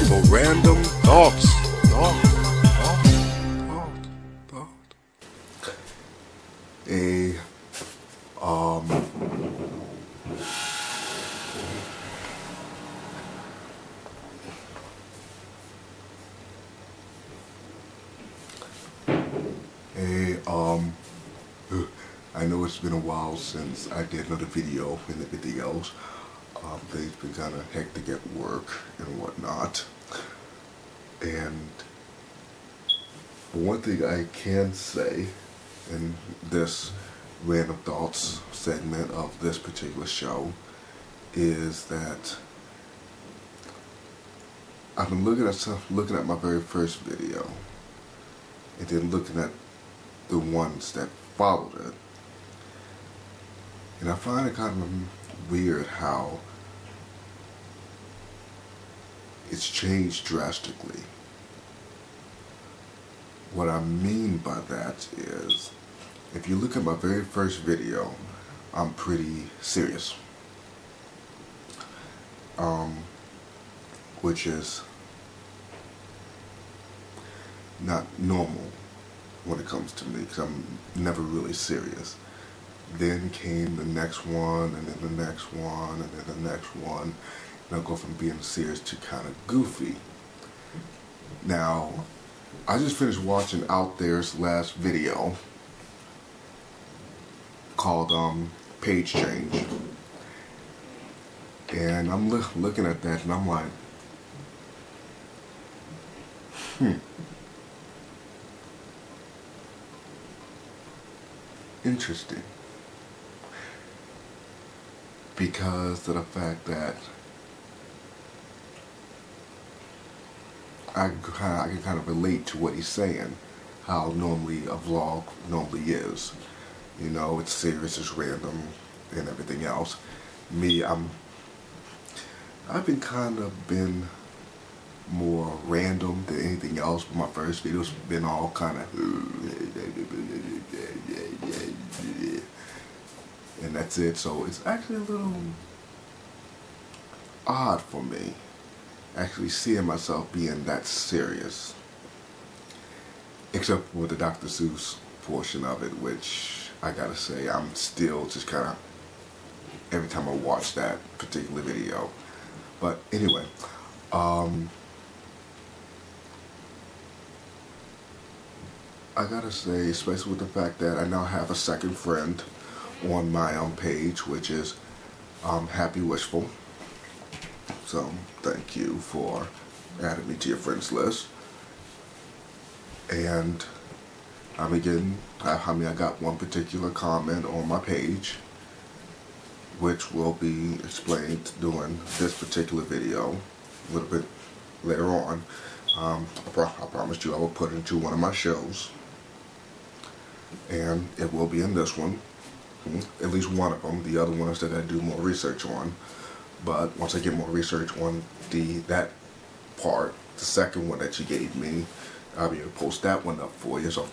for random thoughts. I know it's been a while since I did another video and everything else. Things been kind of hectic at work and whatnot. And one thing I can say in this random thoughts segment of this particular show is that I've been looking at my very first video and then looking at the ones that followed it. And I find it kind of weird how it's changed drastically. What I mean by that is, if you look at my very first video, I'm pretty serious. Which is not normal when it comes to me, because I'm never really serious. Then came the next one, and then the next one, and then the next one, and I go from being serious to kind of goofy. Now, I just finished watching Out There's last video called Page Change, and I'm looking at that, and I'm like, interesting. Because of the fact that I can kind of relate to what he's saying, how normally a vlog normally is. You know, it's serious, it's random, and everything else. Me, I've been more random than anything else. But my first video's been all kind of, and that's it. So it's actually a little odd for me, actually seeing myself being that serious. Except for the Dr. Seuss portion of it, which I gotta say, I'm still just kind of, every time I watch that particular video. But anyway, I gotta say, especially with the fact that I now have a second friend on my page, which is Happy Wishful. So thank you for adding me to your friends list. And I got one particular comment on my page, which will be explained during this particular video a little bit later on. I promised you I will put it into one of my shows, and it will be in this one, at least one of them. The other one I still got to do more research on, but once I get more research on that part, the second one that you gave me, I'll be able to post that one up for you. So,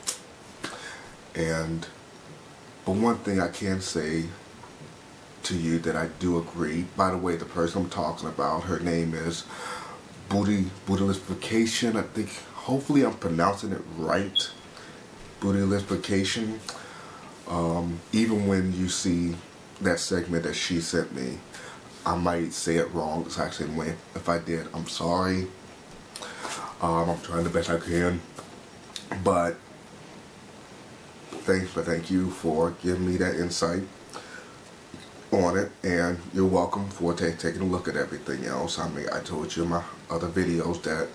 but one thing I can say to you that I do agree. By the way, the person I'm talking about, her name is bootylicification. I think, hopefully I'm pronouncing it right. Bootylicification. Even when you see that segment that she sent me, I might say it wrong. It's actually, if I did, I'm sorry. I'm trying the best I can. But thank you for giving me that insight on it, and you're welcome for taking a look at everything else. I told you in my other videos that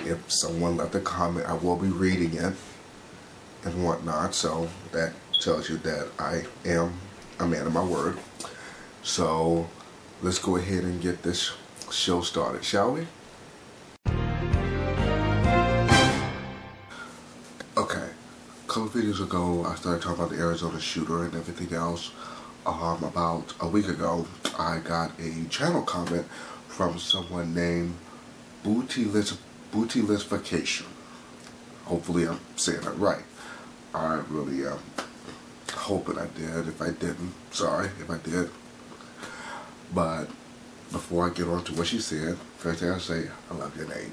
if someone left a comment, I will be reading it and whatnot. So that tells you that I am a man of my word. So let's go ahead and get this show started, shall we? Okay, a couple videos ago I started talking about the Arizona shooter and everything else. About a week ago, I got a channel comment from someone named bootylicification. Hopefully I'm saying it right. I really am hoping I did. If I didn't, sorry if I did. But before I get on to what she said, first thing I say, I love your name.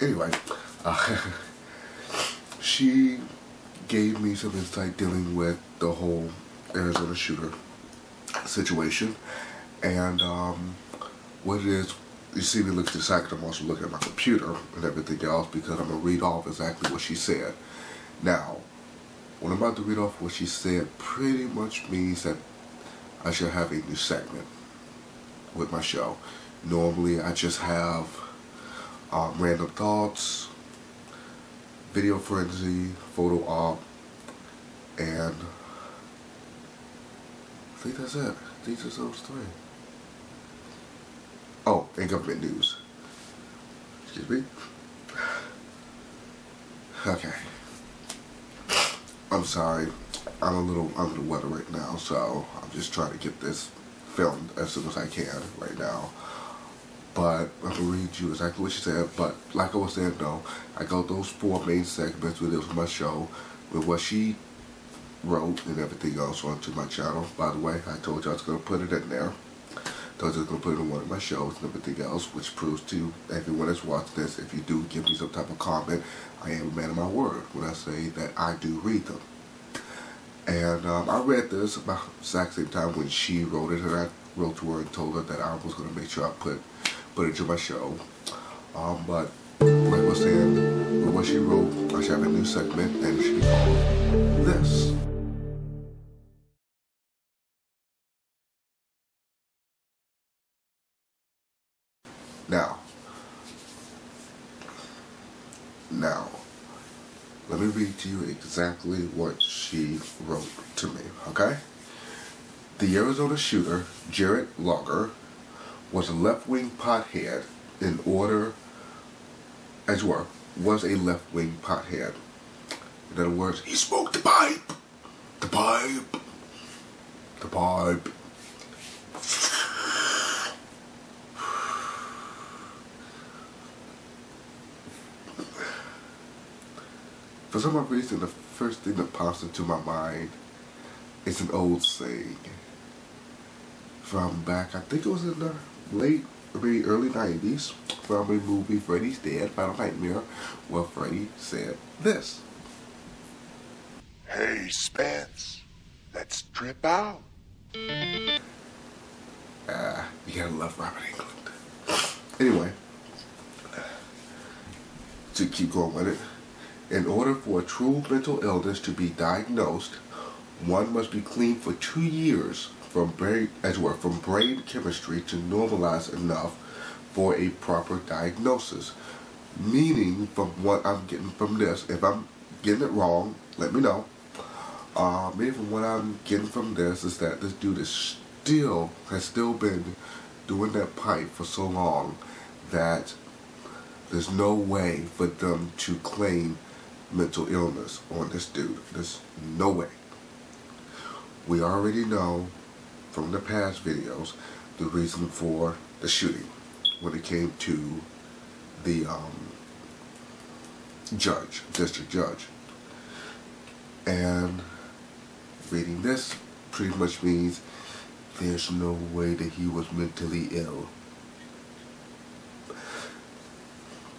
Anyway, she gave me some insight dealing with the whole Arizona shooter situation, and what it is, you see me look at the site, I'm also looking at my computer and everything else because I'm going to read off exactly what she said. Now, what I'm about to read off what she said pretty much means that I should have a new segment with my show. Normally I just have random thoughts, video frenzy, photo op, and I think that's it. These are those three. Oh, and government news. Excuse me. Okay. I'm sorry. I'm a little under the weather right now, so I'm just trying to get this filmed as soon as I can right now. But I'm gonna read you exactly what she said. But like I was saying, though, I got those 4 main segments with my show, with what she wrote and everything else onto my channel. By the way, I told you I was gonna put it in there. I was going to put it in one of my shows and everything else, which proves to everyone that's watching this, if you do give me some type of comment, I am a man of my word when I say that I do read them. And I read this about the exact same time when she wrote it, and I wrote to her and told her that I was going to make sure I put it into my show. But like I was saying, with what she wrote, I should have a new segment, and it should be called This. Now, let me read to you exactly what she wrote to me, okay? The Arizona shooter, Jared Logger, was a left-wing pothead was a left-wing pothead. In other words, he smoked the pipe. The pipe. The pipe. For some odd reason, the first thing that pops into my mind is an old saying from back, I think it was in the late, maybe early 90s, from a movie, Freddy's Dead, Final Nightmare, where Freddy said this. Hey, Spence, let's trip out. You gotta love Robert Englund. Anyway, to keep going with it. In order for a true mental illness to be diagnosed, one must be clean for 2 years from brain chemistry to normalize enough for a proper diagnosis. Meaning, from what I'm getting from this, if I'm getting it wrong, let me know. Meaning from what I'm getting from this is that this dude has still been doing that pipe for so long that there's no way for them to claim mental illness on this dude. There's no way. We already know from the past videos the reason for the shooting when it came to the district judge. And reading this pretty much means there's no way that he was mentally ill.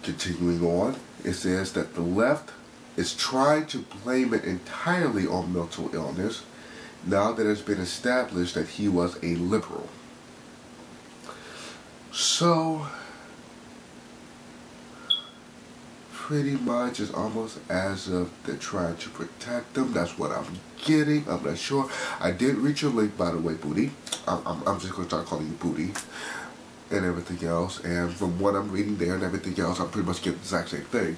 Continuing on, it says that the left is trying to blame it entirely on mental illness now that it's been established that he was a liberal. So, pretty much it's almost as if they're trying to protect them. That's what I'm getting. I'm not sure. I did read your link, by the way, Booty. I'm just going to start calling you Booty and everything else. And from what I'm reading there and everything else, I'm pretty much getting the exact same thing.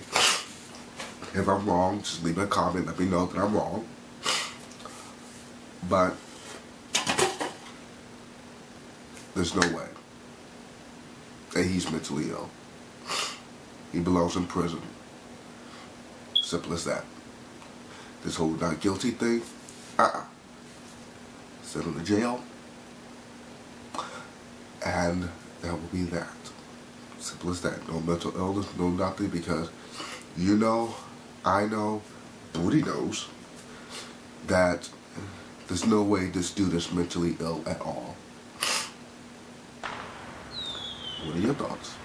If I'm wrong, just leave me a comment. Let me know that I'm wrong. But there's no way that he's mentally ill. He belongs in prison. Simple as that. This whole not guilty thing, send him to jail, and that will be that. Simple as that. No mental illness, no nothing, because you know, I know, Booty knows that There's no way this dude is mentally ill at all. What are your thoughts?